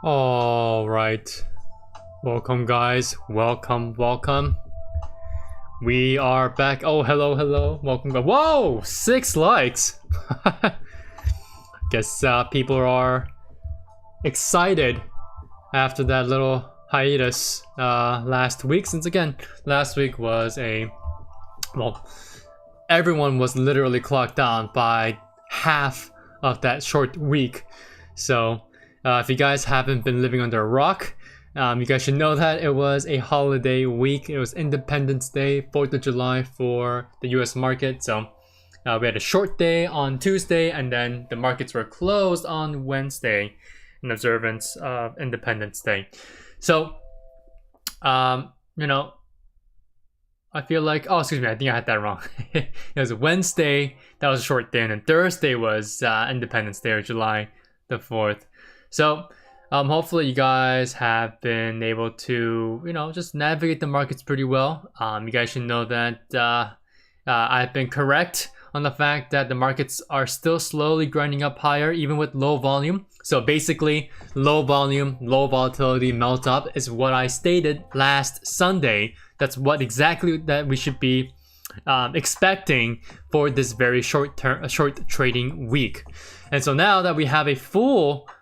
All right, welcome guys, welcome. We are back. Oh, hello, welcome. Whoa, 6 likes. Guess people are excited after that little hiatus last week, since again last week was everyone was literally clocked down by half of that short week. So if you guys haven't been living under a rock, you guys should know that it was a holiday week. It was Independence Day, 4th of July for the US market. So we had a short day on Tuesday, and then the markets were closed on Wednesday in observance of Independence Day. So, you know, I feel like, oh, excuse me, I think I had that wrong. It was Wednesday, that was a short day, and then Thursday was Independence Day, or July the 4th. So, hopefully you guys have been able to, you know, just navigate the markets pretty well. You guys should know that I've been correct on the fact that the markets are still slowly grinding up higher, even with low volume. So basically, low volume, low volatility melt up is what I stated last Sunday. That's what exactly that we should be expecting for this very short trading week. And so now that we have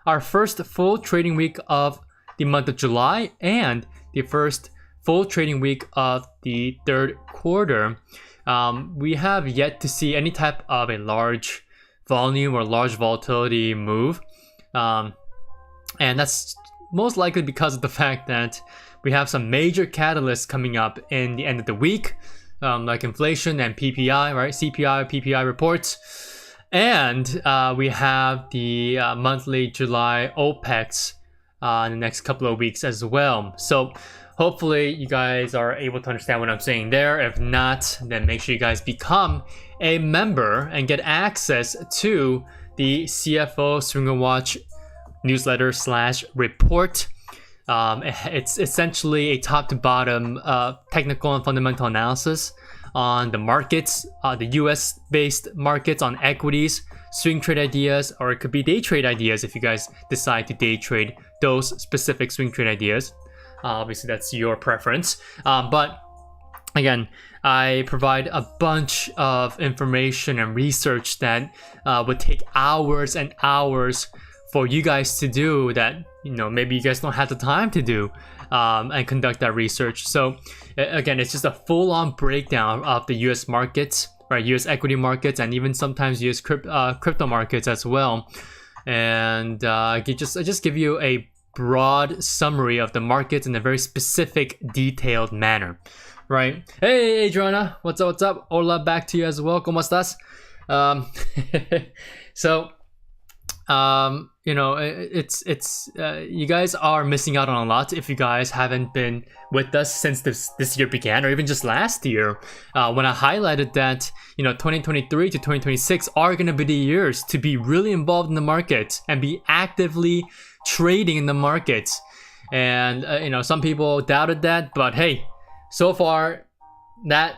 our first full trading week of the month of July and the first full trading week of the third quarter, we have yet to see any type of a large volume or large volatility move. And that's most likely because of the fact that we have some major catalysts coming up in the end of the week, like inflation and PPI, right? CPI, PPI reports. And we have the monthly July OPEX in the next couple of weeks as well. So hopefully you guys are able to understand what I'm saying there. If not, then make sure you guys become a member and get access to the CFO Swinger Watch newsletter / report. It's essentially a top to bottom technical and fundamental analysis on the markets, the US based markets, on equities, swing trade ideas, or it could be day trade ideas if you guys decide to day trade those specific swing trade ideas. Obviously that's your preference, but again, I provide a bunch of information and research that would take hours and hours for you guys to do, that, you know, maybe you guys don't have the time to do and conduct that research. So again, it's just a full-on breakdown of the US markets, right? US equity markets, and even sometimes US crypto markets as well. And I just give you a broad summary of the markets in a very specific, detailed manner, right? Hey, Adriana, what's up? Hola, back to you as well. ¿Cómo estás? So, you know, it's you guys are missing out on a lot if you guys haven't been with us since this year began, or even just last year, when I highlighted that, you know, 2023 to 2026 are going to be the years to be really involved in the market and be actively trading in the markets. And you know, some people doubted that, but hey, so far that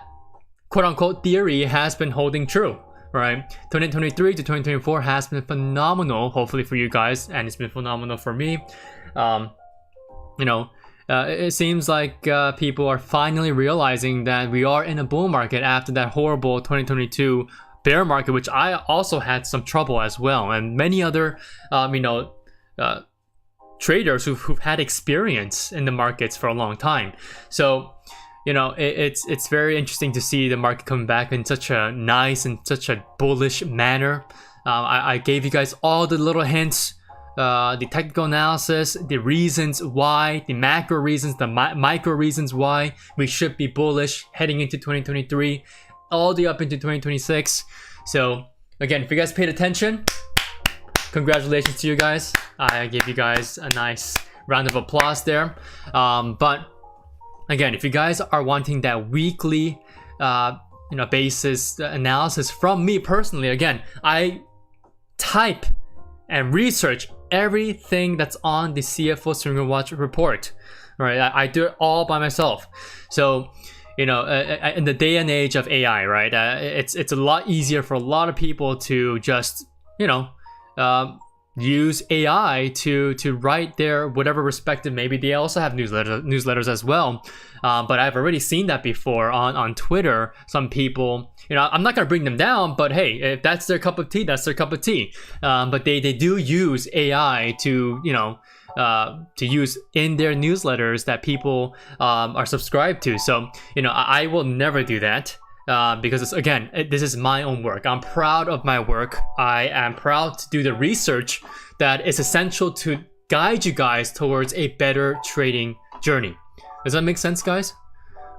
quote-unquote theory has been holding true, right? 2023 to 2024 has been phenomenal, hopefully for you guys, and it's been phenomenal for me. You know, it seems like people are finally realizing that we are in a bull market after that horrible 2022 bear market, which I also had some trouble as well, and many other you know, traders who've had experience in the markets for a long time. So, you know, it's very interesting to see the market coming back in such a nice and such a bullish manner. I gave you guys all the little hints, the technical analysis, the reasons why, the macro reasons, the micro reasons why we should be bullish heading into 2023, all the way up into 2026. So again, if you guys paid attention, congratulations to you guys. I gave you guys a nice round of applause there. But again, if you guys are wanting that weekly, you know, basis analysis from me personally, again, I type and research everything that's on the CFO Swinger Watch report. Right, I do it all by myself. So, you know, in the day and age of AI, right, it's a lot easier for a lot of people to just, you know, use AI to write their whatever respective, maybe they also have newsletters as well. But I've already seen that before on Twitter. Some people, I'm not gonna bring them down, but hey, if that's their cup of tea, that's their cup of tea. But they do use AI to to use in their newsletters that people are subscribed to. So I will never do that. Because this is my own work. I'm proud of my work. I am proud to do the research that is essential to guide you guys towards a better trading journey. Does that make sense, guys?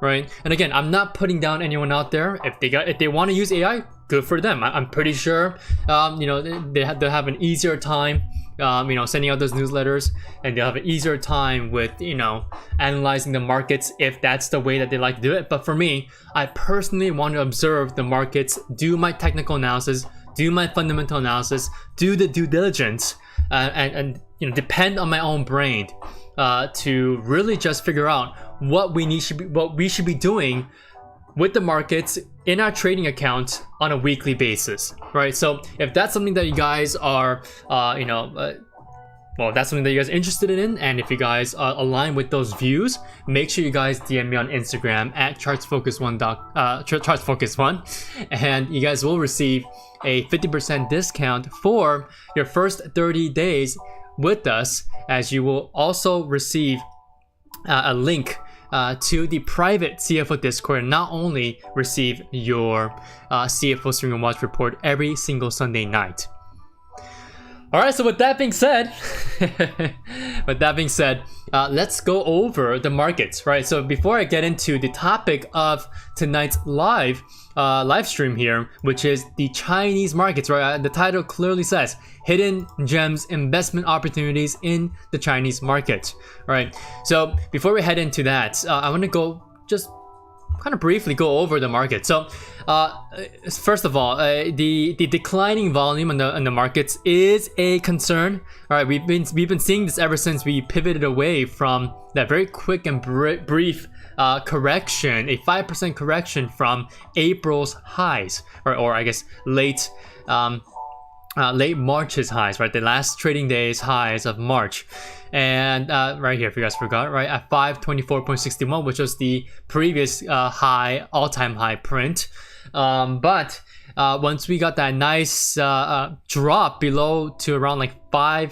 Right? And again, I'm not putting down anyone out there. If they want to use AI, good for them. I'm pretty sure, they'll have an easier time, sending out those newsletters, and they'll have an easier time with, analyzing the markets if that's the way that they like to do it. But for me, I personally want to observe the markets, do my technical analysis, do my fundamental analysis, do the due diligence, and depend on my own brain to really just figure out what we should be doing with the markets in our trading account on a weekly basis, right? So if that's something that you guys are, that's something that you guys are interested in, and if you guys align with those views, make sure you guys DM me on Instagram at chartsfocus1, and you guys will receive a 50% discount for your first 30 days with us, as you will also receive a link to the private CFO Discord, and not only receive your CFO Stream and Watch report every single Sunday night. All right, so with that being said, let's go over the markets, right? So before I get into the topic of tonight's live stream here, which is the Chinese markets, right? The title clearly says Hidden Gems Investment Opportunities in the Chinese Market, right? So before we head into that, I want to go just kind of briefly go over the market. So first of all, the declining volume on the markets is a concern. All right, we've been seeing this ever since we pivoted away from that very quick and brief correction, a 5% correction from April's highs, or I guess late March's highs, right? The last trading day's highs of March. And right here, if you guys forgot, right, at 524.61, which was the previous all-time high print. But once we got that nice drop below to around like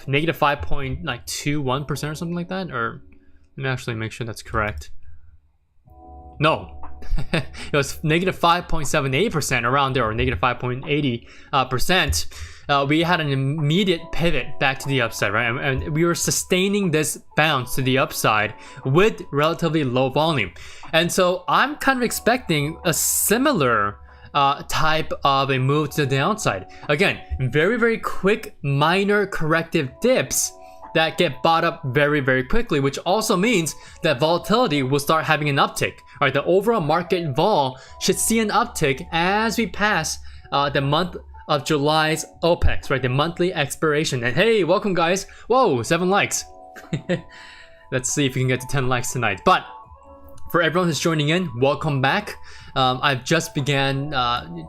negative 5.21% or something like that, or let me actually make sure that's correct. No, it was negative 5.78% around there, or negative 5.80%. We had an immediate pivot back to the upside, right? And we were sustaining this bounce to the upside with relatively low volume. And so I'm kind of expecting a similar type of a move to the downside. Again, very, very quick minor corrective dips that get bought up very, very quickly, which also means that volatility will start having an uptick. All right, the overall market vol should see an uptick as we pass the month of July's OPEX, right? The monthly expiration. And hey, welcome guys. Whoa, 7 likes. Let's see if we can get to 10 likes tonight. But for everyone who's joining in, welcome back. I've just began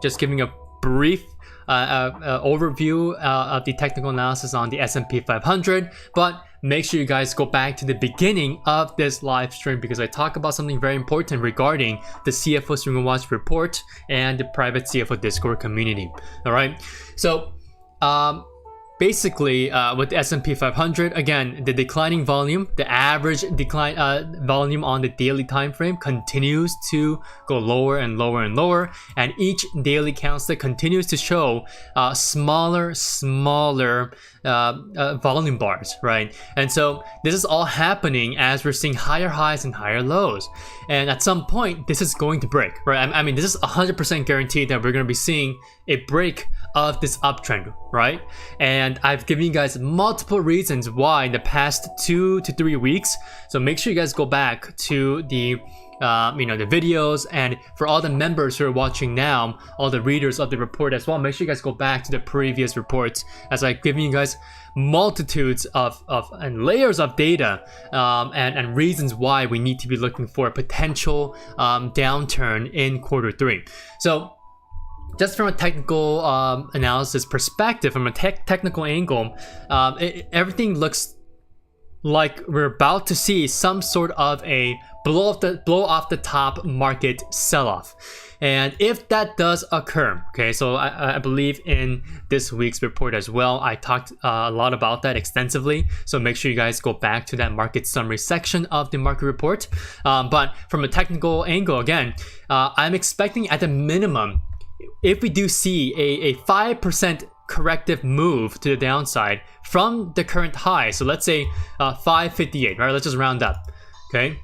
just giving a brief overview of the technical analysis on the S&P 500, but make sure you guys go back to the beginning of this live stream, because I talk about something very important regarding the CFO Stream and Watch report and the private CFO Discord community. All right, so basically with the S&P 500, again, the declining volume, the average decline volume on the daily time frame continues to go lower and lower and lower, and each daily candlestick continues to show smaller volume bars, right? And so this is all happening as we're seeing higher highs and higher lows, and at some point this is going to break, right? I mean, this is 100% guaranteed that we're going to be seeing a break of this uptrend, right? And I've given you guys multiple reasons why in the past 2 to 3 weeks, so make sure you guys go back to the the videos, and for all the members who are watching now, all the readers of the report as well, make sure you guys go back to the previous reports, as I've given you guys multitudes of and layers of data and reasons why we need to be looking for a potential downturn in quarter 3. So just from a technical analysis perspective, from a technical angle, everything looks like we're about to see some sort of a blow off the top market sell-off. And if that does occur, okay, so I believe in this week's report as well, I talked a lot about that extensively. So make sure you guys go back to that market summary section of the market report. But from a technical angle, again, I'm expecting at the minimum, if we do see a 5% corrective move to the downside from the current high, so let's say 558, right? Let's just round up, okay?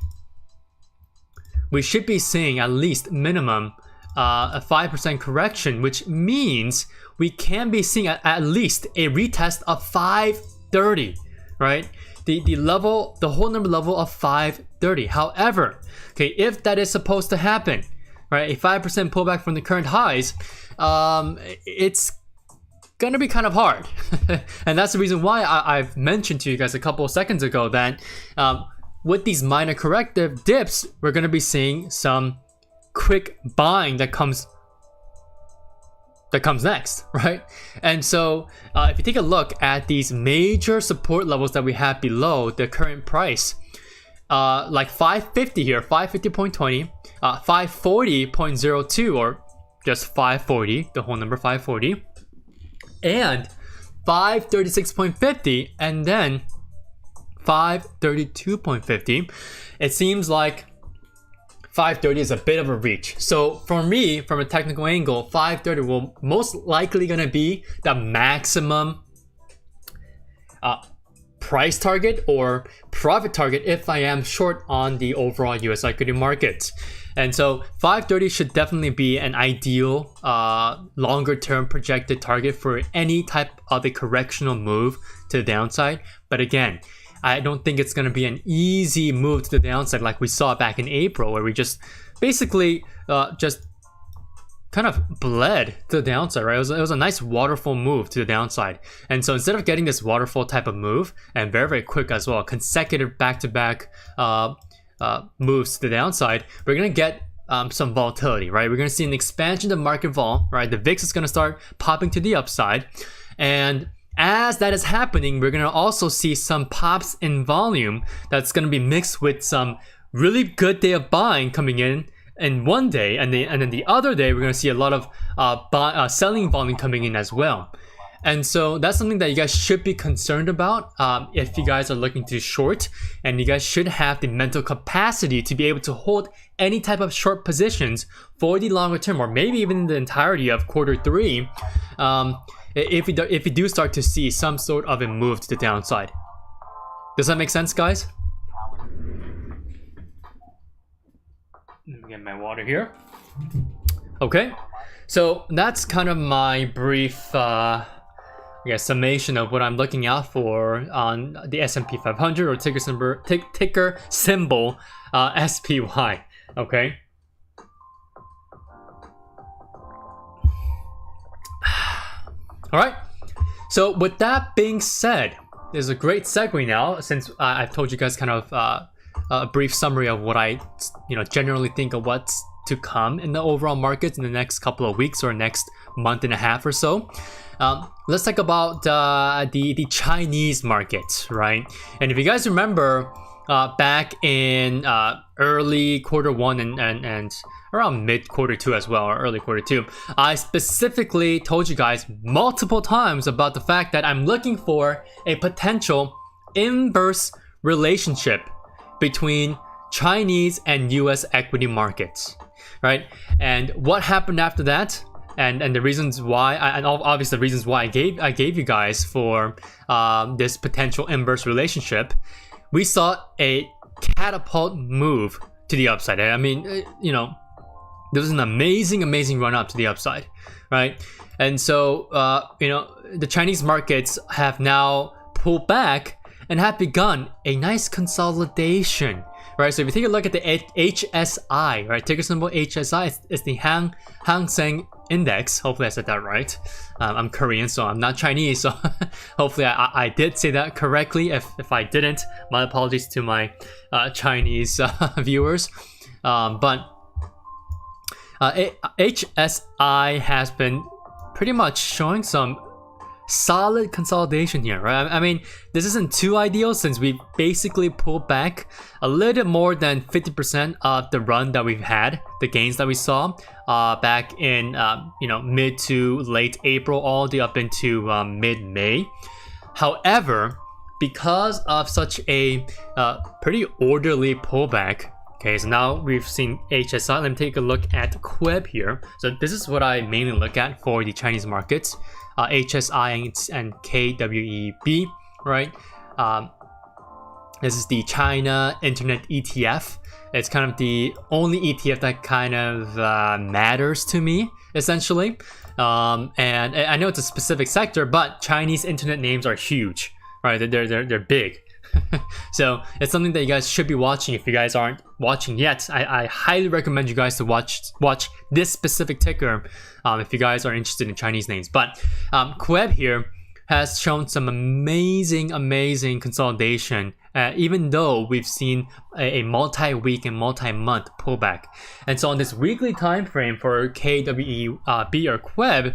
We should be seeing at least minimum a 5% correction, which means we can be seeing at least a retest of 530, right? The whole number level of 530. However, okay, if that is supposed to happen, right, a 5% pullback from the current highs, it's gonna be kind of hard. And that's the reason why I've mentioned to you guys a couple of seconds ago that with these minor corrective dips, we're gonna be seeing some quick buying that comes next, right? And so if you take a look at these major support levels that we have below the current price, like 550 here, 550.20, 540.02, or just 540, the whole number 540, and 536.50, and then 532.50. It seems like 530 is a bit of a reach. So for me, from a technical angle, 530 will most likely gonna be the maximum price target or profit target if I am short on the overall US equity market. And so 530 should definitely be an ideal longer term projected target for any type of a correctional move to the downside. But again, I don't think it's going to be an easy move to the downside like we saw back in April, where we just basically just kind of bled to the downside, right? It was a nice waterfall move to the downside. And so instead of getting this waterfall type of move, and very, very quick as well, consecutive back-to-back moves to the downside, we're going to get some volatility, right? We're going to see an expansion of market vol, right? The VIX is going to start popping to the upside. And as that is happening, we're going to also see some pops in volume that's going to be mixed with some really good day of buying coming in one day, and then the other day we're going to see a lot of selling volume coming in as well. And so that's something that you guys should be concerned about if you guys are looking to short, and you guys should have the mental capacity to be able to hold any type of short positions for the longer term, or maybe even the entirety of quarter 3. If you do start to see some sort of a move to the downside. Does that make sense, guys? Let me get my water here. Okay, so that's kind of my brief summation of what I'm looking out for on the S&P 500, or ticker symbol SPY. Okay. All right, so with that being said, there's a great segue now, since I've told you guys kind of a brief summary of what I generally think of what's to come in the overall markets in the next couple of weeks or next month and a half or so. Let's talk about the Chinese market, right? And if you guys remember, back in early quarter 1 and around mid quarter 2 as well, or early quarter 2, I specifically told you guys multiple times about the fact that I'm looking for a potential inverse relationship between Chinese and US equity markets, right? And what happened after that, and the reasons why, and obviously the reasons why I gave you guys for this potential inverse relationship, we saw a catapult move to the upside. I mean, there was an amazing run up to the upside, right? And so, the Chinese markets have now pulled back and have begun a nice consolidation, right? So if you take a look at the HSI, right, ticker symbol HSI, it's the Hang Seng Index. Hopefully I said that right. I'm Korean, so I'm not Chinese, so hopefully I did say that correctly. If I didn't, my apologies to my Chinese viewers. But HSI has been pretty much showing some solid consolidation here, right? I mean, this isn't too ideal since we basically pulled back a little bit more than 50% of the run that we've had, the gains that we saw back in mid to late April, all the way up into mid-May. However, because of such a pretty orderly pullback, okay, so now we've seen HSI. Let me take a look at KWEB here. So this is what I mainly look at for the Chinese markets. HSI and KWEB, right? This is the China Internet ETF. It's kind of the only ETF that kind of matters to me, essentially. And I know it's a specific sector, but Chinese internet names are huge, right? They're big. So it's something that you guys should be watching. If you guys aren't watching yet, I highly recommend you guys to watch this specific ticker if you guys are interested in Chinese names. But KWEB here has shown some amazing consolidation, even though we've seen a multi-week and multi-month pullback. And so on this weekly time frame for KWEB or KWEB,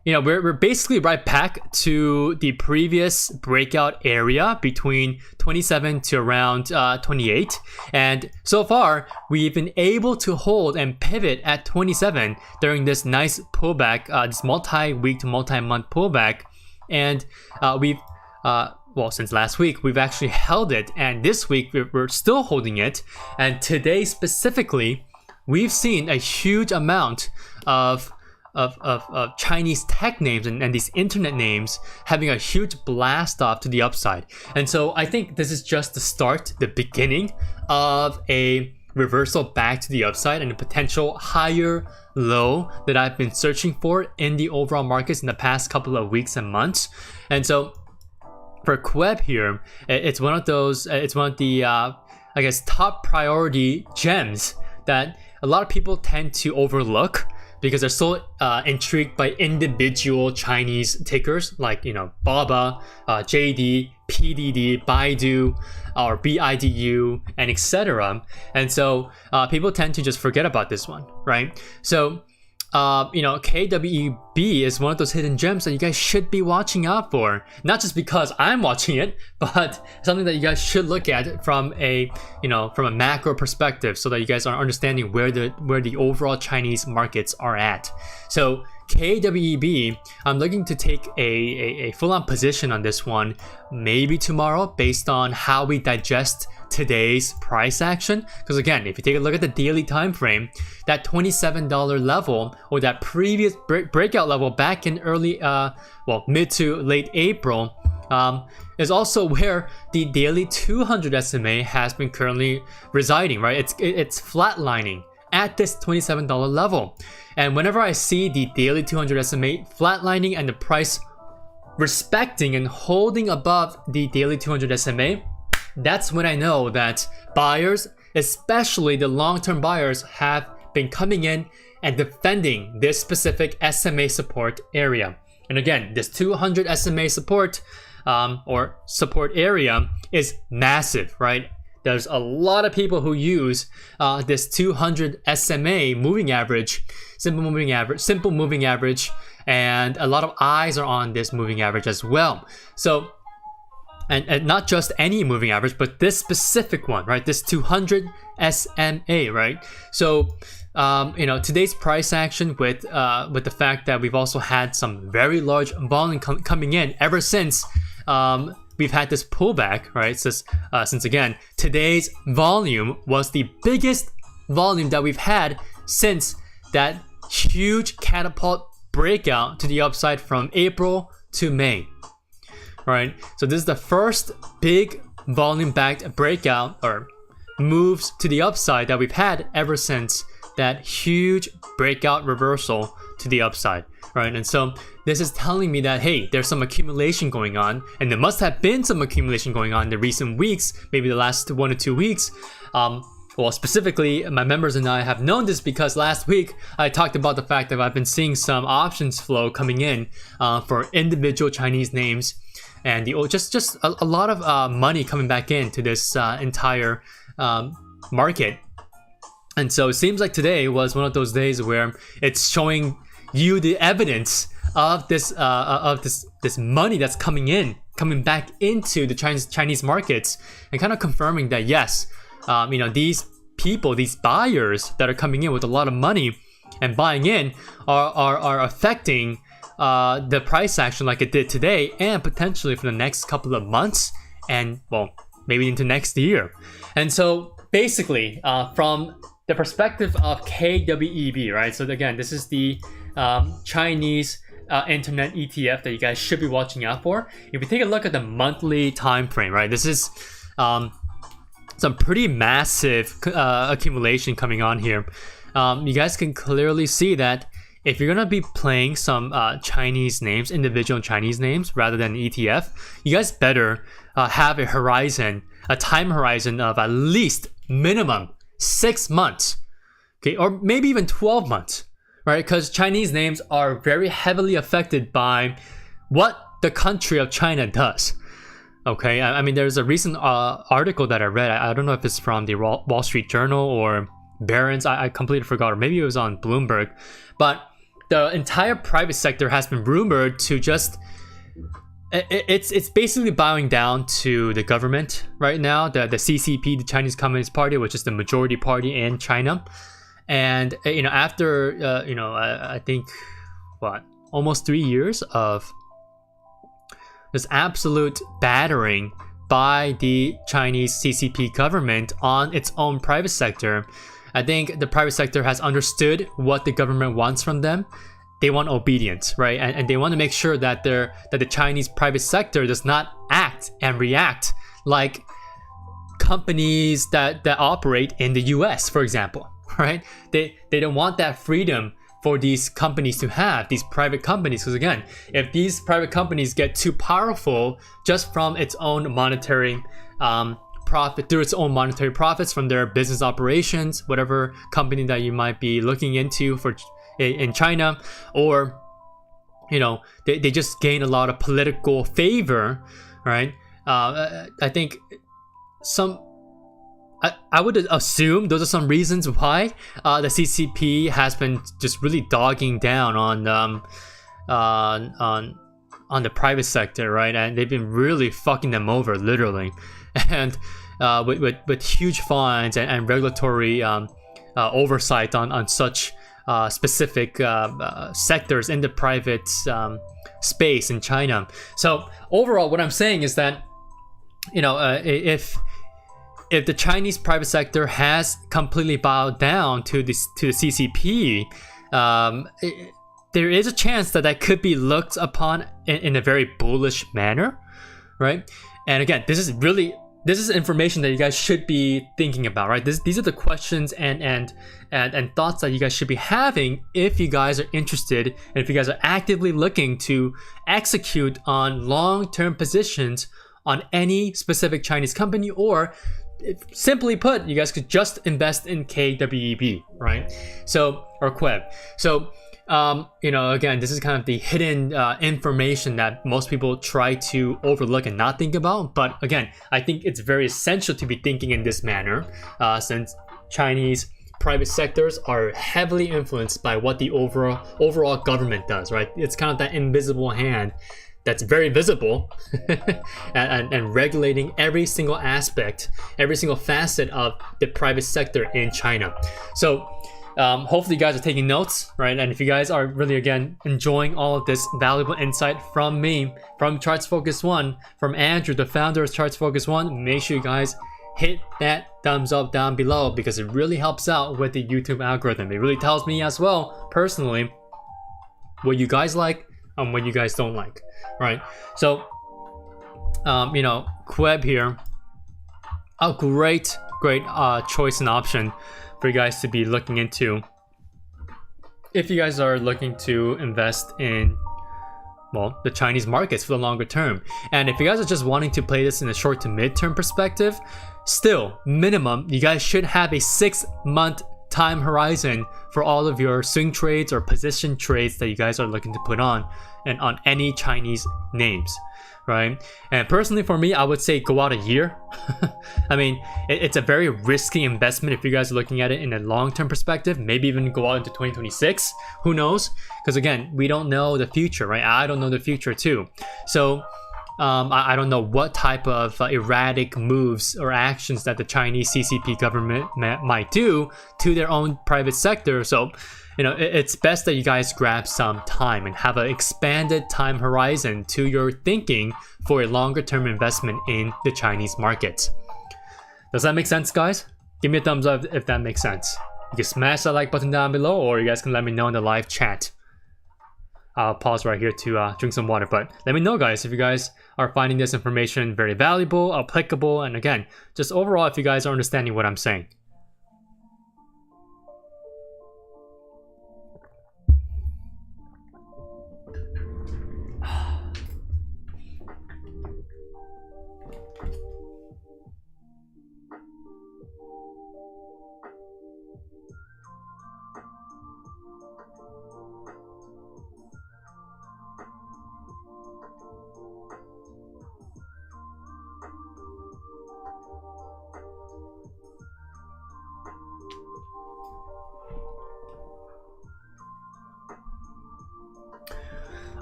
we're basically right back to the previous breakout area between 27 to around 28. And so far, we've been able to hold and pivot at 27 during this nice pullback, this multi-week to multi-month pullback. And since last week, we've actually held it. And this week, we're still holding it. And today specifically, we've seen a huge amount of Chinese tech names and these internet names having a huge blast off to the upside. And so I think this is just the start, the beginning of a reversal back to the upside and a potential higher low that I've been searching for in the overall markets in the past couple of weeks and months. And so for KWEB here, it's one of the top priority gems that a lot of people tend to overlook, because they're so intrigued by individual Chinese tickers like, BABA, JD, PDD, BIDU, or BIDU, and etc. And so people tend to just forget about this one, right? So, KWEB is one of those hidden gems that you guys should be watching out for. Not just because I'm watching it, but something that you guys should look at from a macro perspective, so that you guys are understanding where the overall Chinese markets are at. So KWEB, I'm looking to take a full-on position on this one, maybe tomorrow, based on how we digest today's price action. Because again, if you take a look at the daily time frame, that $27 level, or that previous breakout level back in early mid to late April, is also where the daily 200 SMA has been currently residing, right? It's flatlining at this $27 level. And whenever I see the daily 200 SMA flatlining and the price respecting and holding above the daily 200 SMA, that's when I know that buyers, especially the long-term buyers, have been coming in and defending this specific SMA support area. And again, this 200 SMA support or support area is massive, right? There's a lot of people who use this 200 SMA moving average, simple moving average, and a lot of eyes are on this moving average as well. So, and not just any moving average, but this specific one, right? This 200 SMA, right? So, today's price action with the fact that we've also had some very large volume coming in ever since we've had this pullback, right? Since again, today's volume was the biggest volume that we've had since that huge catapult breakout to the upside from April to May. Right, so this is the first big volume-backed breakout or moves to the upside that we've had ever since that huge breakout reversal to the upside, right? And so this is telling me that, hey, there's some accumulation going on, and there must have been some accumulation going on in the recent weeks, maybe the last 1 or 2 weeks. Well, specifically, my members and I have known this because last week I talked about the fact that I've been seeing some options flow coming in for individual Chinese names. And just a lot of money coming back into this entire market. And so it seems like today was one of those days where it's showing you the evidence of this money that's coming back into the Chinese markets, and kind of confirming that yes, these people, these buyers that are coming in with a lot of money and buying in are affecting the price action like it did today, and potentially for the next couple of months, and well, maybe into next year. And so basically, from the perspective of KWEB, right? So again, this is the Chinese internet ETF that you guys should be watching out for. If you take a look at the monthly time frame, right? This is some pretty massive accumulation coming on here. You guys can clearly see that if you're gonna be playing some Chinese names, individual Chinese names, rather than ETF, you guys better have a time horizon of at least minimum 6 months, okay, or maybe even 12 months, right? Because Chinese names are very heavily affected by what the country of China does. Okay, I mean, there's a recent article that I read. I don't know if it's from the Wall Street Journal or Barron's. I completely forgot, or maybe it was on Bloomberg. But the entire private sector has been rumored to just it's basically bowing down to the government right now, the CCP, the Chinese Communist Party, which is the majority party in China. And after I think almost 3 years of this absolute battering by the Chinese CCP government on its own private sector, I think the private sector has understood what the government wants from them. They want obedience, right? And they want to make sure that the Chinese private sector does not act and react like companies that operate in the US, for example, right? They don't want that freedom for these companies to have, these private companies, because again, if these private companies get too powerful just from its own monetary profit, through its own monetary profits from their business operations, whatever company that you might be looking into in China, or they just gain a lot of political favor, right? I think I would assume those are some reasons why the CCP has been just really dogging down on the private sector, right? And they've been really fucking them over, literally, and with huge fines and regulatory oversight on such specific sectors in the private space in China. So overall, what I'm saying is that if the Chinese private sector has completely bowed down to the CCP, there is a chance that could be looked upon in a very bullish manner, right? And again, this is information that you guys should be thinking about, right? These are the questions and thoughts that you guys should be having if you guys are interested, and if you guys are actively looking to execute on long-term positions on any specific Chinese company, or simply put, you guys could just invest in KWEB, right? So, or KWEB. So, again, this is kind of the hidden information that most people try to overlook and not think about. But again, I think it's very essential to be thinking in this manner, since Chinese private sectors are heavily influenced by what the overall government does, right? It's kind of that invisible hand that's very visible and regulating every single aspect, every single facet of the private sector in China. So hopefully you guys are taking notes, right? And if you guys are really, again, enjoying all of this valuable insight from me, from Charts Focus One, from Andrew, the founder of Charts Focus One, make sure you guys hit that thumbs up down below, because it really helps out with the YouTube algorithm. It really tells me as well, personally, what you guys like and what you guys don't like, right? So, KWEB here, a great choice and option for you guys to be looking into if you guys are looking to invest in, well, the Chinese markets for the longer term. And if you guys are just wanting to play this in a short to mid-term perspective, still, minimum, you guys should have a 6-month time horizon for all of your swing trades or position trades that you guys are looking to put on, and on any Chinese names, right? And personally for me, I would say go out a year. I mean, it's a very risky investment if you guys are looking at it in a long-term perspective. Maybe even go out into 2026. Who knows? Because again, we don't know the future, right? I don't know the future too. So I don't know what type of erratic moves or actions that the Chinese CCP government might do to their own private sector. So, you know, it's best that you guys grab some time and have an expanded time horizon to your thinking for a longer term investment in the Chinese market. Does that make sense, guys? Give me a thumbs up if that makes sense. You can smash that like button down below, or you guys can let me know in the live chat. I'll pause right here to drink some water, but let me know, guys, if you guys are finding this information very valuable, applicable, and again, just overall if you guys are understanding what I'm saying.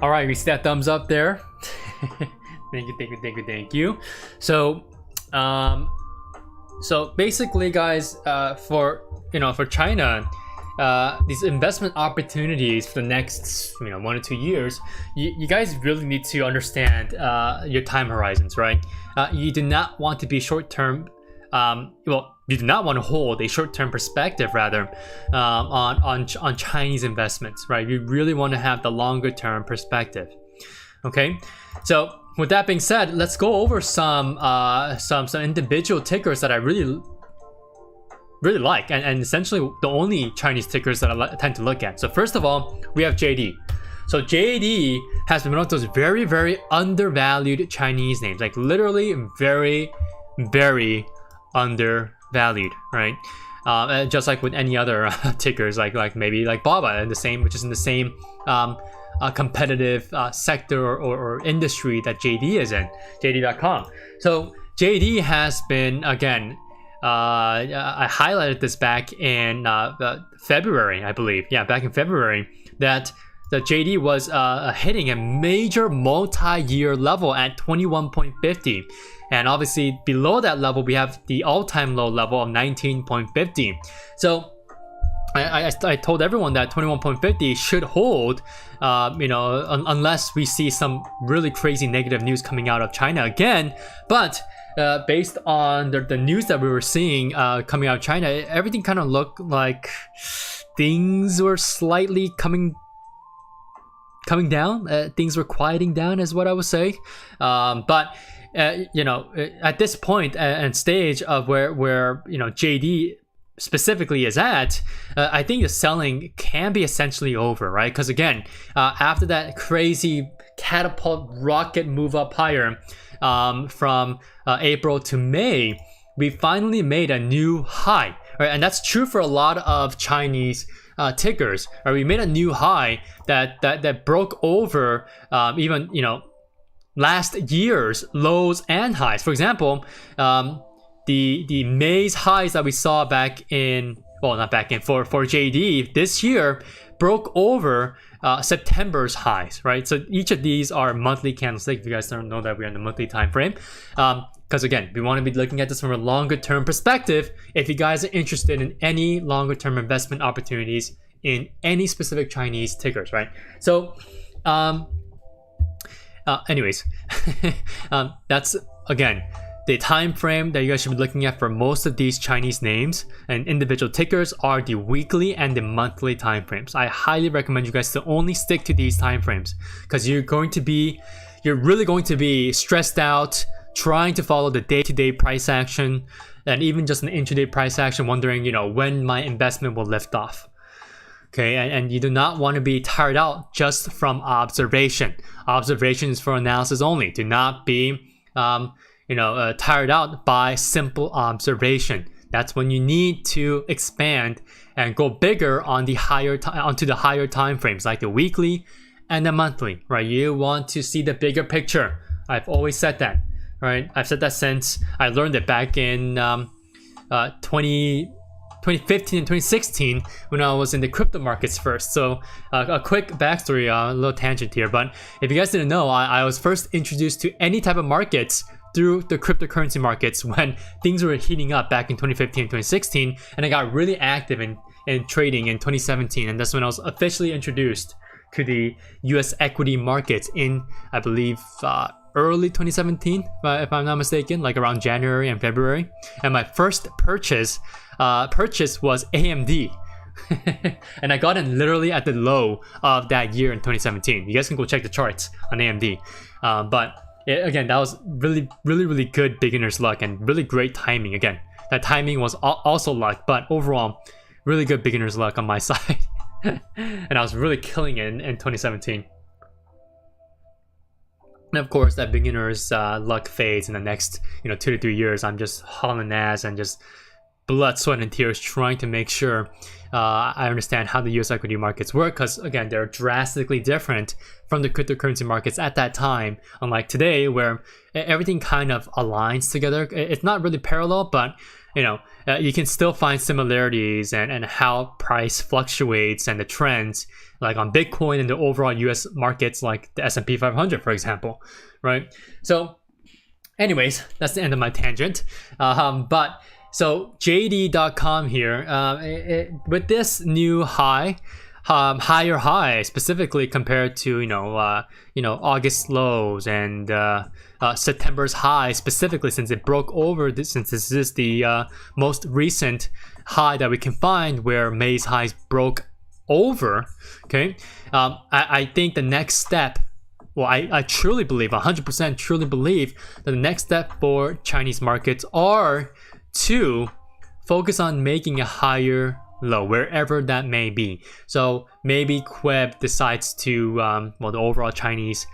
All right, we see that thumbs up there. Thank you. So, so basically, guys, for China, these investment opportunities for the next 1 or 2 years, you guys really need to understand your time horizons, right? You do not want to be short term. You do not want to hold a short-term perspective, rather, on Chinese investments, right? You really want to have the longer-term perspective. Okay, so with that being said, let's go over some individual tickers that I really like, and essentially the only Chinese tickers that I tend to look at. So first of all, we have JD. So JD has been one of those very, very undervalued Chinese names, like literally very, very undervalued, right? Just like with any other tickers, like maybe like BABA, and the same, which is in the same competitive sector or industry that JD is in, JD.com. So JD has been, again, I highlighted this back in February, I believe. Yeah, back in February, that the JD was hitting a major multi-year level at 21.50. And obviously below that level, we have the all-time low level of 19.50. So I told everyone that 21.50 should hold, unless we see some really crazy negative news coming out of China again. But based on the news that we were seeing coming out of China, everything kind of looked like things were slightly coming down. Things were quieting down, is what I would say. But at this point and stage of where JD specifically is at, I think the selling can be essentially over, right? Because again, after that crazy catapult rocket move up higher from April to May, we finally made a new high, right? And that's true for a lot of Chinese tickers. Right? We made a new high that broke over even last year's lows and highs. For example, the May's highs that we saw for JD this year broke over September's highs, right? So each of these are monthly candlesticks. If you guys don't know that we're in the monthly time frame, because again, we want to be looking at this from a longer term perspective. If you guys are interested in any longer term investment opportunities in any specific Chinese tickers, right? So anyways, that's again the time frame that you guys should be looking at for most of these Chinese names and individual tickers are the weekly and the monthly time frames. I highly recommend you guys to only stick to these time frames, because you're really going to be stressed out trying to follow the day-to-day price action and even just an intraday price action, wondering when my investment will lift off. Okay, and you do not want to be tired out just from observation. Observation is for analysis only. Do not be tired out by simple observation. That's when you need to expand and go bigger on onto the higher time frames, like the weekly and the monthly, right? You want to see the bigger picture I've always said that, right? I've said that since I learned it back in 2015 and 2016 when I was in the crypto markets first. So a quick backstory, a little tangent here, but if you guys didn't know, I was first introduced to any type of markets through the cryptocurrency markets when things were heating up back in 2015 and 2016, and I got really active in trading in 2017, and that's when I was officially introduced to the US equity markets in, I believe, early 2017, if I'm not mistaken, like around January and February. And my first purchase was AMD. And I got in literally at the low of that year in 2017. You guys can go check the charts on AMD. Again, that was really good beginner's luck and really great timing. Again, that timing was also luck, but overall, really good beginner's luck on my side. And I was really killing it in 2017. And of course, that beginner's luck fades in the next 2 to 3 years. I'm just hauling ass and just blood, sweat, and tears trying to make sure I understand how the US equity markets work, because again, they're drastically different from the cryptocurrency markets at that time, unlike today where everything kind of aligns together. It's not really parallel, but you can still find similarities and how price fluctuates and the trends, like on Bitcoin and the overall US markets, like the S&P 500, for example, right? So anyways, that's the end of my tangent. So JD.com here, with this new higher high, specifically compared to August lows and September's high, specifically since it broke over since this is the most recent high that we can find where May's highs broke over. Okay, I think the next step, well, I truly believe, 100% truly believe that the next step for Chinese markets are to focus on making a higher low, wherever that may be. So maybe KWEB decides to, the overall Chinese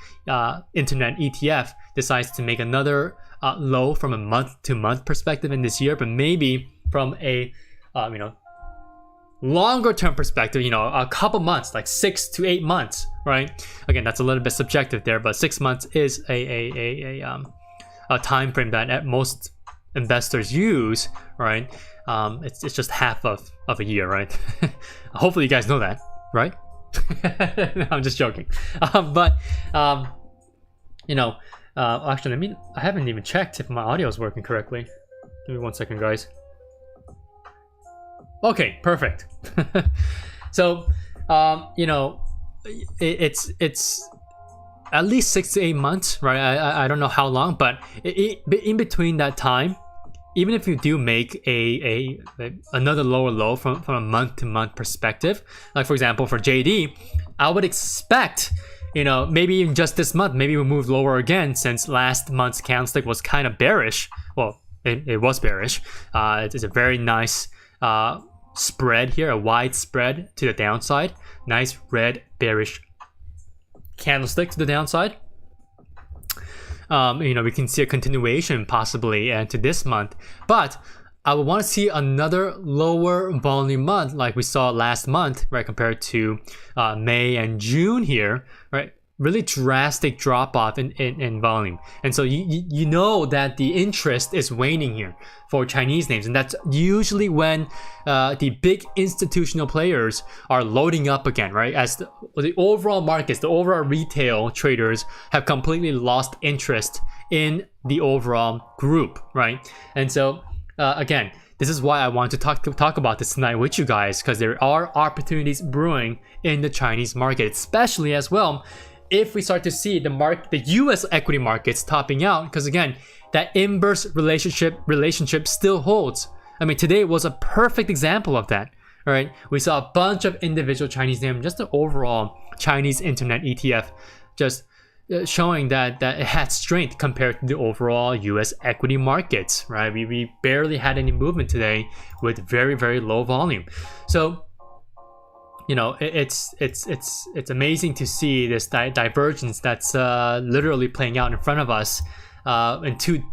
internet ETF decides to make another low from a month-to-month perspective in this year, but maybe from a longer-term perspective, a couple months, like 6 to 8 months, right? Again, that's a little bit subjective there, but 6 months is a time frame that at most investors use, right? It's just half of a year, right? Hopefully you guys know that, right? I'm just joking. Actually, I haven't even checked if my audio is working correctly. Give me 1 second, guys. Okay, perfect. So, it's at least 6 to 8 months, right? I don't know how long, but in between that time, even if you do make another lower low from a month-to-month perspective, like for example for JD, I would expect, maybe even just this month, maybe we'll move lower again, since last month's candlestick was kind of bearish. Well, it was bearish. It's a very nice spread here, a wide spread to the downside. Nice red bearish candlestick to the downside. We can see a continuation possibly to this month, but I would want to see another lower volume month like we saw last month, right? Compared to May and June here, right? Really drastic drop off in volume, and so you know that the interest is waning here for Chinese names, and that's usually when the big institutional players are loading up again, right? As the overall markets, the overall retail traders have completely lost interest in the overall group, right? And so again, this is why I want to talk about this tonight with you guys, because there are opportunities brewing in the Chinese market, especially as well if we start to see the US equity markets topping out, because again, that inverse relationship still holds. I mean, today was a perfect example of that. All right, we saw a bunch of individual Chinese names, just the overall Chinese internet ETF, just showing that it had strength compared to the overall US equity markets, right? We barely had any movement today with very low volume. So it's amazing to see this divergence that's literally playing out in front of us in two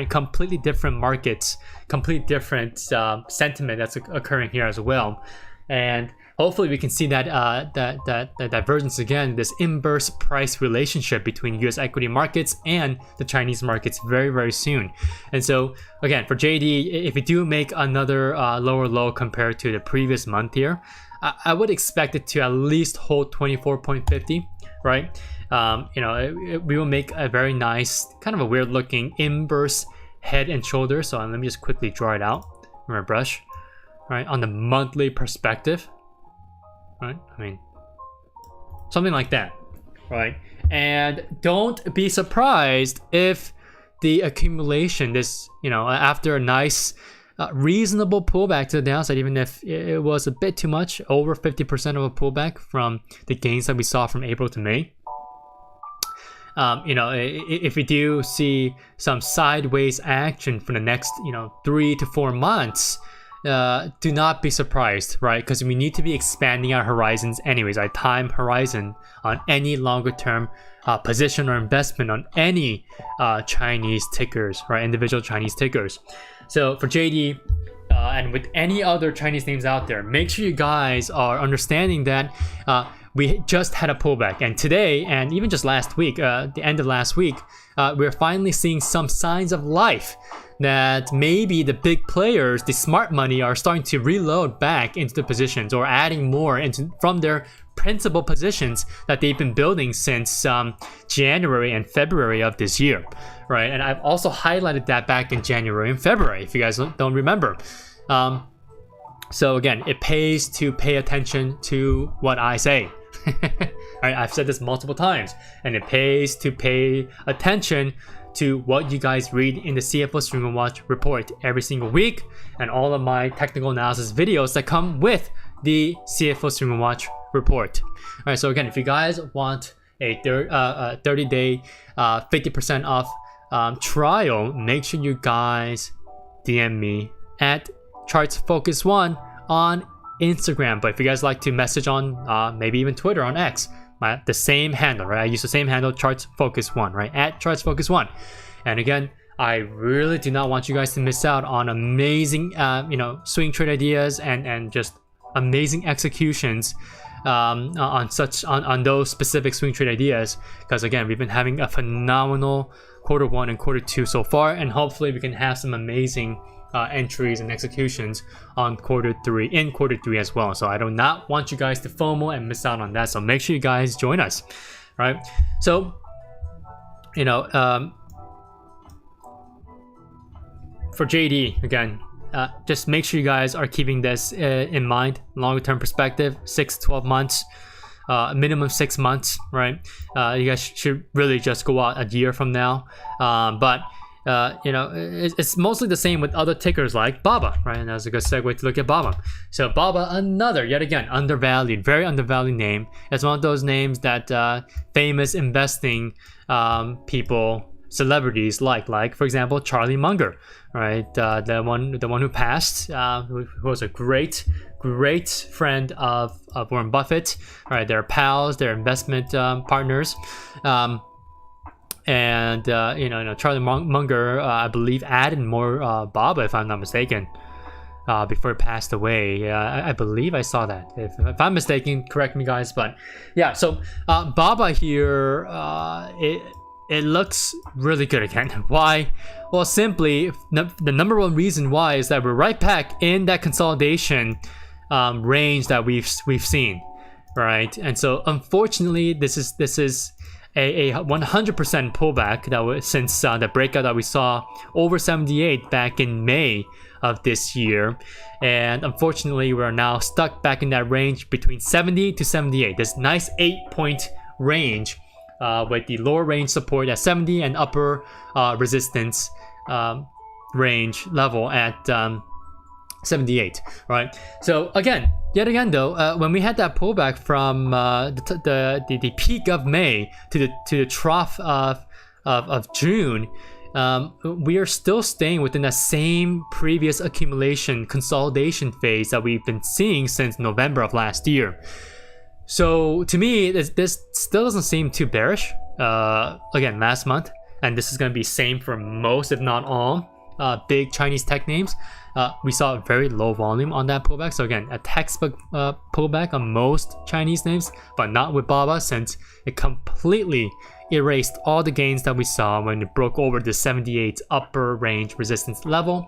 completely different markets, completely different sentiment that's occurring here as well. and hopefully we can see that that divergence again, this inverse price relationship between US equity markets and the Chinese markets very, very soon. And so again, for JD, if we do make another lower low compared to the previous month here, I would expect it to at least hold 24.50, right? You know, we will make a very nice, kind of a weird looking inverse head and shoulder. So let me just quickly draw it out with my brush, right? On the monthly perspective, right? I mean, something like that, right? And don't be surprised if the accumulation, this, you know, after a nice reasonable pullback to the downside, even if it was a bit too much, over 50% of a pullback from the gains that we saw from April to May. You know, if we do see some sideways action for the next, you know, 3 to 4 months, do not be surprised, right? Because we need to be expanding our horizons anyways, our time horizon on any longer term position or investment on any Chinese tickers, right? Individual Chinese tickers. So for JD and with any other Chinese names out there, make sure you guys are understanding that we just had a pullback, and today, and even just last week, the end of last week, we're finally seeing some signs of life that maybe the big players, the smart money, are starting to reload back into the positions or adding more into from their principal positions that they've been building since January and February of this year, right? And I've also highlighted that back in January and February, if you guys don't remember. So again, it pays to pay attention to what I say. Right, I've said this multiple times, and it pays to pay attention to what you guys read in the CFO Stream and Watch report every single week, and all of my technical analysis videos that come with the CFO Stream and Watch report. All right, so again, if you guys want a 30-day 50% off trial, make sure you guys DM me at ChartsFocus1 on Instagram. But if you guys like to message on maybe even Twitter, on X, the same handle, right? I use the same handle, ChartsFocus1, right? At ChartsFocus1. And again, I really do not want you guys to miss out on amazing, you know, swing trade ideas and just amazing executions on those specific swing trade ideas. Because again, we've been having a phenomenal Q1 and Q2 so far, and hopefully we can have some amazing entries and executions on Q3 as well. So I do not want you guys to FOMO and miss out on that. So make sure you guys join us, right? So, you know, for JD again, just make sure you guys are keeping this in mind. Longer term perspective, 6 to 12 months, minimum 6 months, right? You guys should really just go out a year from now, but you know, it's mostly the same with other tickers like BABA, right? And that's a good segue to look at BABA. So BABA, another, yet again, undervalued, very undervalued name. It's one of those names that famous investing people, celebrities like for example, Charlie Munger, right? The one who passed, who was a great friend of Warren Buffett, right? They're pals, they're investment partners. And you know, Charlie Munger, I believe, added more BABA, if I'm not mistaken, before he passed away. I believe I saw that. If I'm mistaken, correct me, guys. But yeah, so BABA here, it looks really good again. Why? Well, simply the number one reason why is that we're right back in that consolidation range that we've seen, right? And so unfortunately, this is a 100% pullback that was since the breakout that we saw over 78 back in May of this year, and unfortunately we're now stuck back in that range between 70 to 78, this nice 8-point range with the lower range support at 70 and upper resistance range level at 78, right? So yet again though, when we had that pullback from the peak of May to the trough of June, we are still staying within that same previous accumulation consolidation phase that we've been seeing since November of last year. So to me, this still doesn't seem too bearish. Again, last month, and this is going to be same for most, if not all, big Chinese tech names. we saw a very low volume on that pullback. So again, a textbook pullback on most Chinese names, but not with BABA, since it completely erased all the gains that we saw when it broke over the 78 upper range resistance level.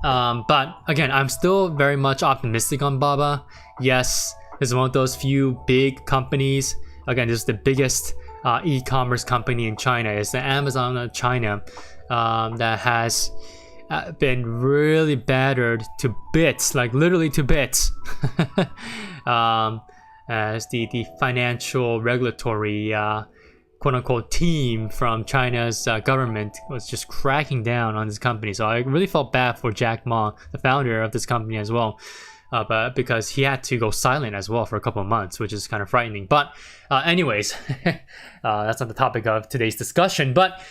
But again, I'm still very much optimistic on BABA. Yes, this is one of those few big companies. Again, this is the biggest e-commerce company in China. It's the Amazon of China that has been really battered to bits, like literally to bits. As the financial regulatory quote-unquote team from China's government was just cracking down on this company. So I really felt bad for Jack Ma, the founder of this company as well, but because he had to go silent as well for a couple of months, which is kind of frightening. But anyways, that's not the topic of today's discussion. But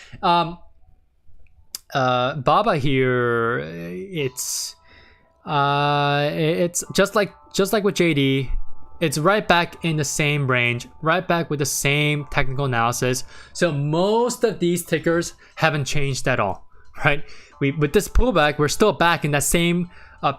BABA here, it's just like with JD. It's right back in the same range, right back with the same technical analysis. So most of these tickers haven't changed at all, right? With this pullback, we're still back in that same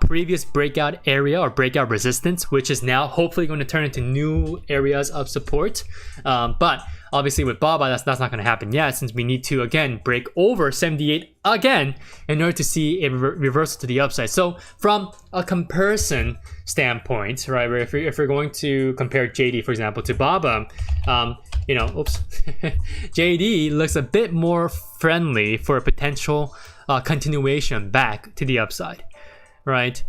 previous breakout area or breakout resistance, which is now hopefully going to turn into new areas of support. But obviously with BABA, that's not going to happen yet, since we need to again break over 78 again in order to see a reversal to the upside. So from a comparison standpoint, right, where if we're going to compare JD, for example, to BABA, JD looks a bit more friendly for a potential continuation back to the upside. Right,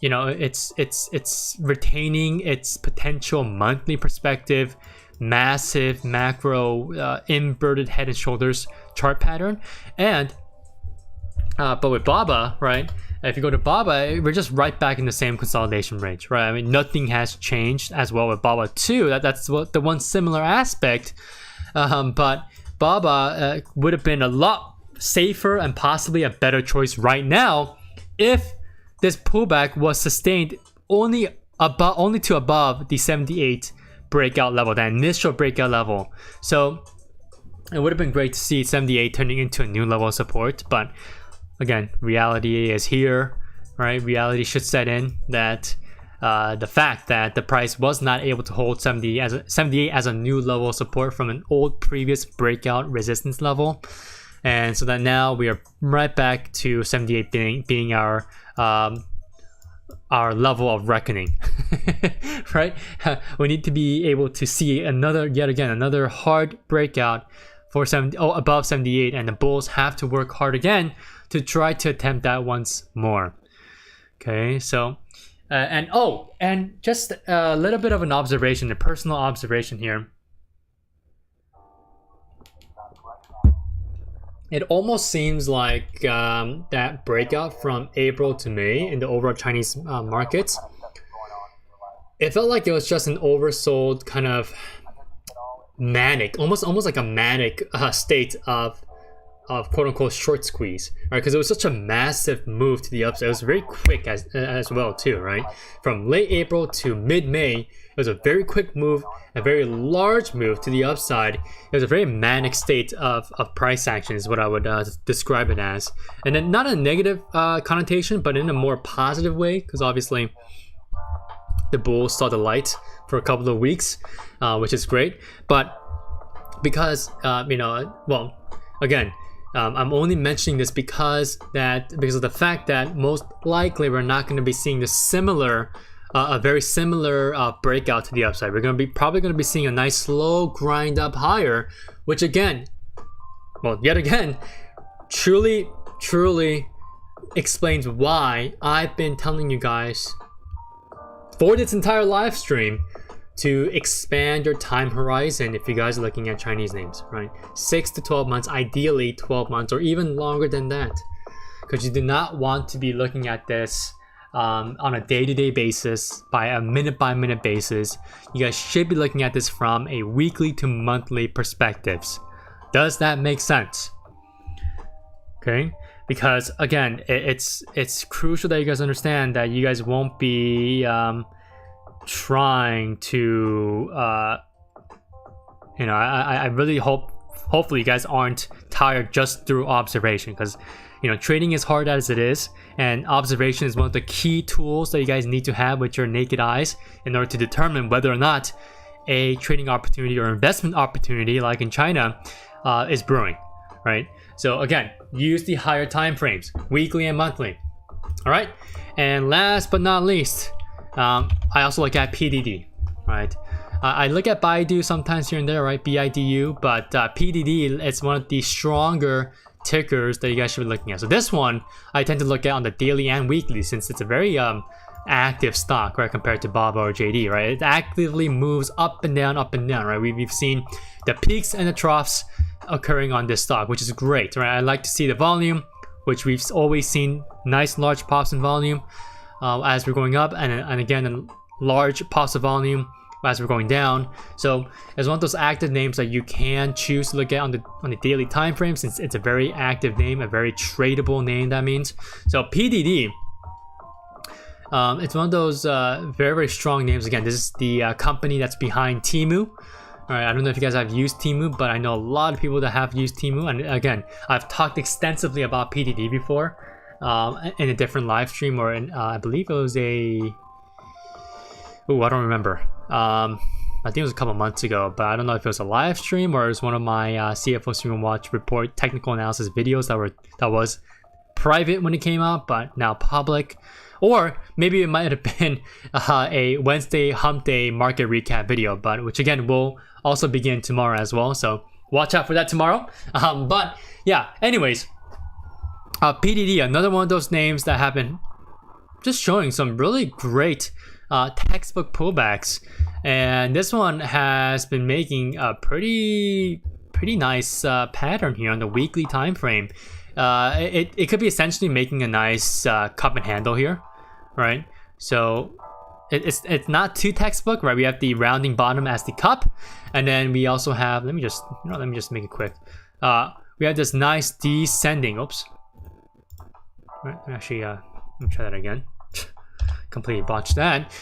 it's retaining its potential monthly perspective, massive macro inverted head and shoulders chart pattern, and but with BABA, right? If you go to BABA, we're just right back in the same consolidation range, right? I mean, nothing has changed as well with BABA too. That's what the one similar aspect, but BABA would have been a lot safer and possibly a better choice right now if this pullback was sustained only to above the 78 breakout level, that initial breakout level. So it would have been great to see 78 turning into a new level of support, but again, reality is here, right? Reality should set in that the fact that the price was not able to hold 78 as a new level of support from an old previous breakout resistance level. And so that now we are right back to 78 being our level of reckoning, right? We need to be able to see another hard breakout for above 78, and the bulls have to work hard again to try to attempt that once more. Okay, so and just a little bit of an observation, a personal observation here. It almost seems like that breakout from April to May in the overall Chinese markets, it felt like it was just an oversold kind of manic, almost like a manic state of quote-unquote short squeeze, right? Because it was such a massive move to the upside. It was very quick as well too, right? From late April to mid-May, it was a very quick move, a very large move to the upside. It was a very manic state of price action is what I would describe it as. And then not a negative connotation, but in a more positive way, because obviously the bulls saw the light for a couple of weeks, which is great. But because, again, I'm only mentioning this because of the fact that most likely we're not going to be seeing a very similar breakout to the upside. We're probably going to be seeing a nice slow grind up higher, which yet again, truly explains why I've been telling you guys for this entire live stream to expand your time horizon if you guys are looking at Chinese names, right? 6 to 12 months, ideally 12 months or even longer than that, because you do not want to be looking at this on a day-to-day basis, by a minute-by-minute basis. You guys should be looking at this from a weekly to monthly perspectives. Does that make sense? Okay, because again, it's crucial that you guys understand that you guys won't be trying to I really hopefully you guys aren't tired just through observation, because you know, trading is hard as it is, and observation is one of the key tools that you guys need to have with your naked eyes in order to determine whether or not a trading opportunity or investment opportunity, like in China, is brewing, right? So again, use the higher time frames, weekly and monthly. All right, and last but not least, I also look at PDD, right? I look at BIDU sometimes here and there, right? BIDU, but PDD, it's one of the stronger tickers that you guys should be looking at. So this one, I tend to look at on the daily and weekly, since it's a very active stock, right, compared to BABA or JD, right? It actively moves up and down, right? We've seen the peaks and the troughs occurring on this stock, which is great, right? I like to see the volume, which we've always seen nice large pops in volume as we're going up, and again, large pops of volume as we're going down. So it's one of those active names that you can choose to look at on the daily time frame, since it's a very active name, a very tradable name, that means. So PDD, it's one of those very, very strong names. Again, this is the company that's behind Temu. All right, I don't know if you guys have used Temu, but I know a lot of people that have used Temu. And again, I've talked extensively about PDD before in a different live stream, or in, I believe it was I don't remember. I think it was a couple months ago, but I don't know if it was a live stream or it was one of my CFO Stream and Watch report technical analysis videos that was private when it came out, but now public. Or maybe it might have been a Wednesday Hump Day market recap video, but which again will also begin tomorrow as well. So watch out for that tomorrow. But yeah, anyways, PDD, another one of those names that have been just showing some really great textbook pullbacks, and this one has been making a pretty nice pattern here on the weekly time frame. It could be essentially making a nice cup and handle here, right? So it's not too textbook, right? We have the rounding bottom as the cup, and then we also have, let me just make it quick. We have this nice descending, oops, right, actually let me try that again. Completely botched that.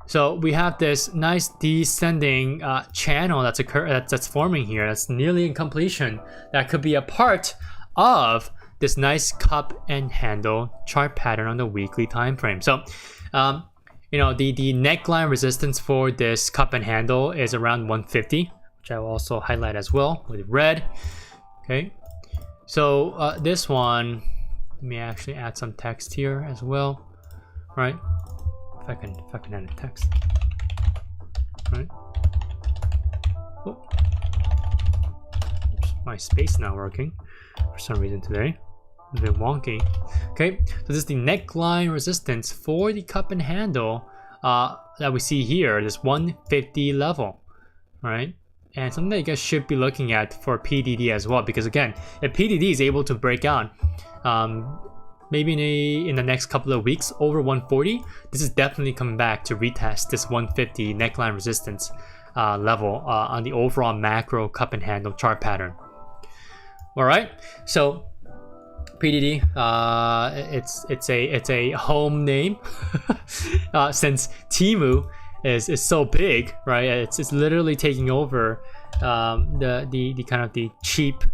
So we have this nice descending channel that's forming here, that's nearly in completion, that could be a part of this nice cup and handle chart pattern on the weekly time frame. So you know, the neckline resistance for this cup and handle is around 150, which I will also highlight as well with red. Okay, so this one, let me actually add some text here as well, right? If I can add a text, right? Oh. Oops, my space not working for some reason today. A bit wonky. Okay, so this is the neckline resistance for the cup and handle that we see here, this 150 level, right? And something that you guys should be looking at for PDD as well, because again, if PDD is able to break out maybe in the next couple of weeks over 140, this is definitely coming back to retest this 150 neckline resistance level on the overall macro cup and handle chart pattern. All right, so PDD, it's a home name since Temu is so big, right? It's literally taking over the kind of the cheap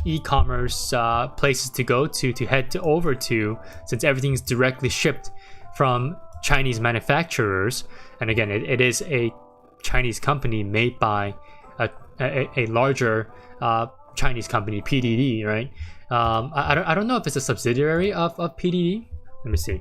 e-commerce places to go to head over to, since everything's directly shipped from Chinese manufacturers. And again, it is a Chinese company made by a larger Chinese company, PDD, right? I don't know if it's a subsidiary of PDD. Let me see.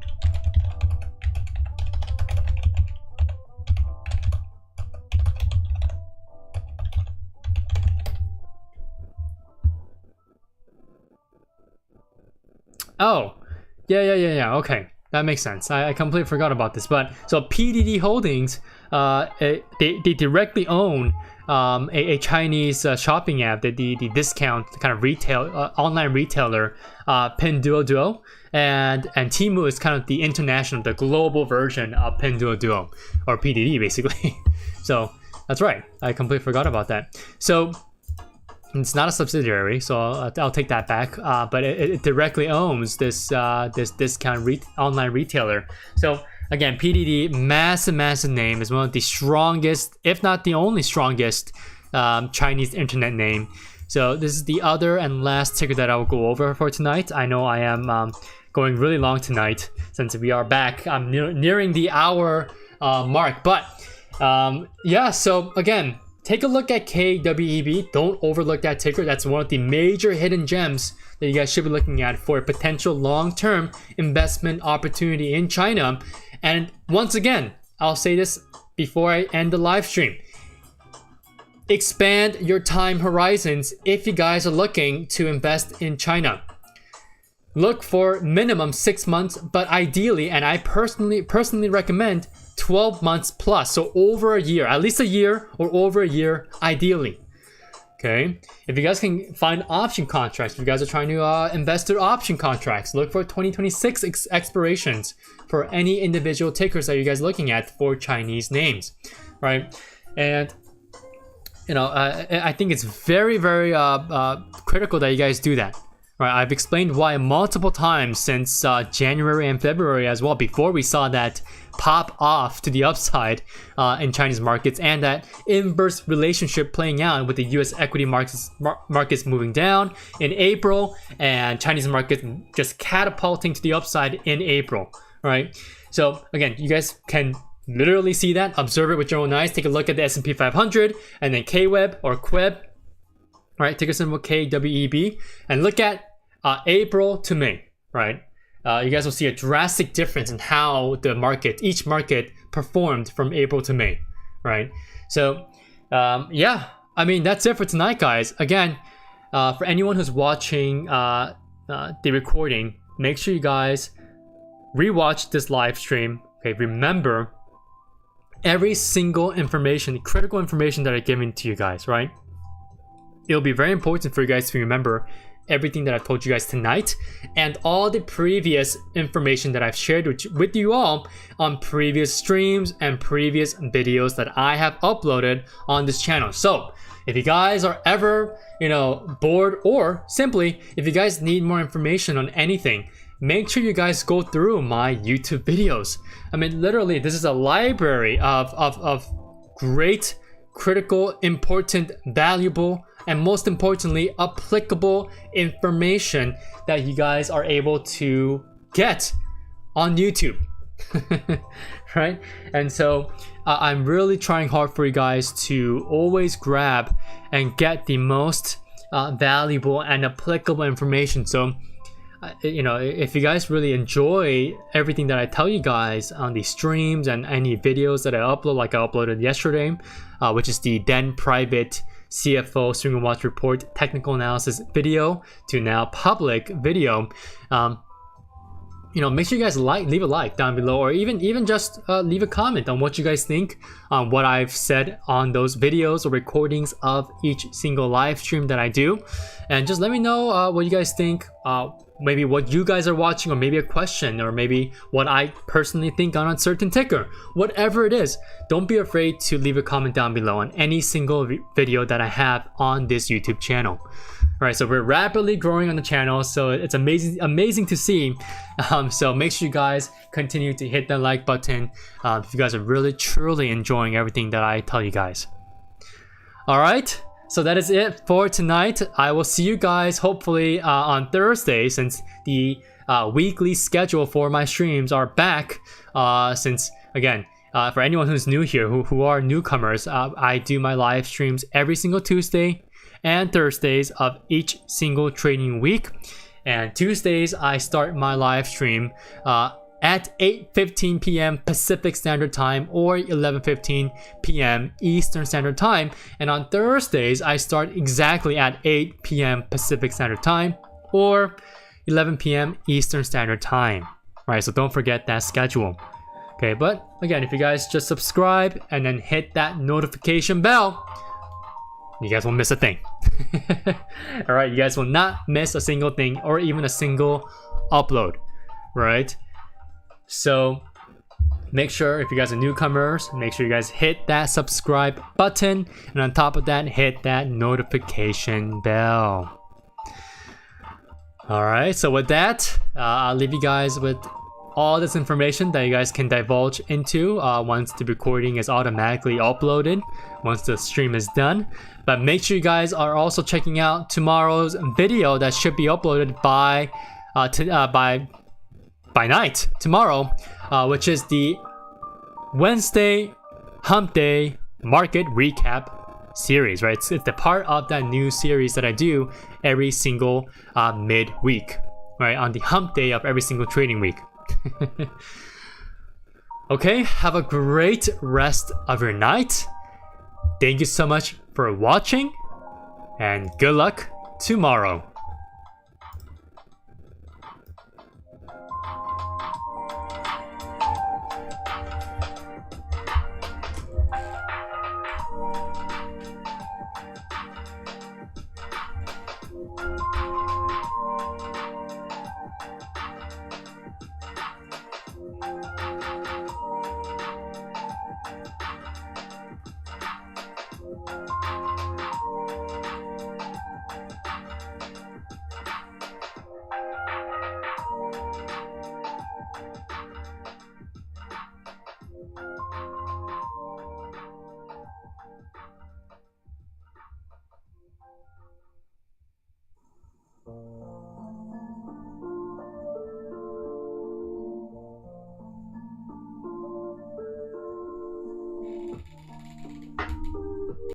Oh, yeah. Okay, that makes sense. I completely forgot about this. But so PDD Holdings, they directly own a Chinese shopping app, the discount kind of retail online retailer, Pinduoduo, and Temu is kind of the international, the global version of Pinduoduo, or PDD basically. So that's right, I completely forgot about that. So it's not a subsidiary, so I'll take that back. But it directly owns this discount online retailer. So again, PDD, massive name, is one of the strongest, if not the only strongest, Chinese internet name So this is the other and last ticker that I will go over for tonight. I know I am going really long tonight since we are back. I'm nearing the hour mark, but yeah, so again, take a look at KWEB. Don't overlook that ticker. That's one of the major hidden gems that you guys should be looking at for a potential long-term investment opportunity in China. And once again, I'll say this before I end the live stream. Expand your time horizons if you guys are looking to invest in China. Look for minimum 6 months, but ideally, and I personally recommend 12 months plus, so over a year, at least a year or over a year, ideally. Okay, if you guys can find option contracts, if you guys are trying to invest in option contracts, look for 2026 expirations for any individual tickers that you guys are looking at for Chinese names, right? And you know, I think it's very critical that you guys do that. Right, I've explained why multiple times since January and February as well, before we saw that pop off to the upside in Chinese markets, and that inverse relationship playing out with the US equity markets moving down in April and Chinese markets just catapulting to the upside in April, right? So again, you guys can literally see that, observe it with your own eyes, take a look at the S&P 500 and then KWEB or KWEB, right, ticker symbol KWEB, and look at April to May, right? You guys will see a drastic difference in how the market, each market performed from April to May, right? So, yeah, I mean, that's it for tonight, guys. Again, for anyone who's watching the recording, make sure you guys rewatch this live stream. Okay, remember every single information, critical information that I given to you guys, right? It'll be very important for you guys to remember everything that I've told you guys tonight and all the previous information that I've shared with you all on previous streams and previous videos that I have uploaded on this channel. So if you guys are ever, you know, bored, or simply if you guys need more information on anything, make sure you guys go through my YouTube videos. I mean, literally, this is a library of great, critical, important, valuable, and most importantly, applicable information that you guys are able to get on YouTube, right? And so I'm really trying hard for you guys to always grab and get the most valuable and applicable information. So, you know, if you guys really enjoy everything that I tell you guys on the streams and any videos that I upload, like I uploaded yesterday, which is the then private CFO Swing and Watch Report technical analysis video to now public video, you know, make sure you guys leave a like down below, or even just leave a comment on what you guys think on what I've said on those videos or recordings of each single live stream that I do, and just let me know what you guys think, maybe what you guys are watching, or maybe a question, or maybe what I personally think on a certain ticker. Whatever it is, don't be afraid to leave a comment down below on any single video that I have on this YouTube channel. All right, so we're rapidly growing on the channel, so it's amazing to see. So make sure you guys continue to hit that like button if you guys are really truly enjoying everything that I tell you guys. All right, so that is it for tonight. I will see you guys hopefully on Thursday, since the weekly schedule for my streams are back. Since again, for anyone who's new here, who are newcomers, I do my live streams every single Tuesday and Thursdays of each single trading week. And Tuesdays, I start my live stream at 8:15 p.m. Pacific Standard Time or 11:15 p.m. Eastern Standard Time. And on Thursdays, I start exactly at 8 p.m. Pacific Standard Time or 11 p.m. Eastern Standard Time. Right, so don't forget that schedule. Okay, but again, if you guys just subscribe and then hit that notification bell, you guys won't miss a thing. All right, you guys will not miss a single thing or even a single upload, right? So make sure, if you guys are newcomers, make sure you guys hit that subscribe button, and on top of that, hit that notification bell. All right, so with that, I'll leave you guys with all this information that you guys can divulge into once the recording is automatically uploaded, once the stream is done. But make sure you guys are also checking out tomorrow's video that should be uploaded by night tomorrow, which is the Wednesday Hump Day Market Recap series, right? It's the part of that new series that I do every single mid-week, right? On the hump day of every single trading week. Okay, have a great rest of your night. Thank you so much for watching, and good luck tomorrow.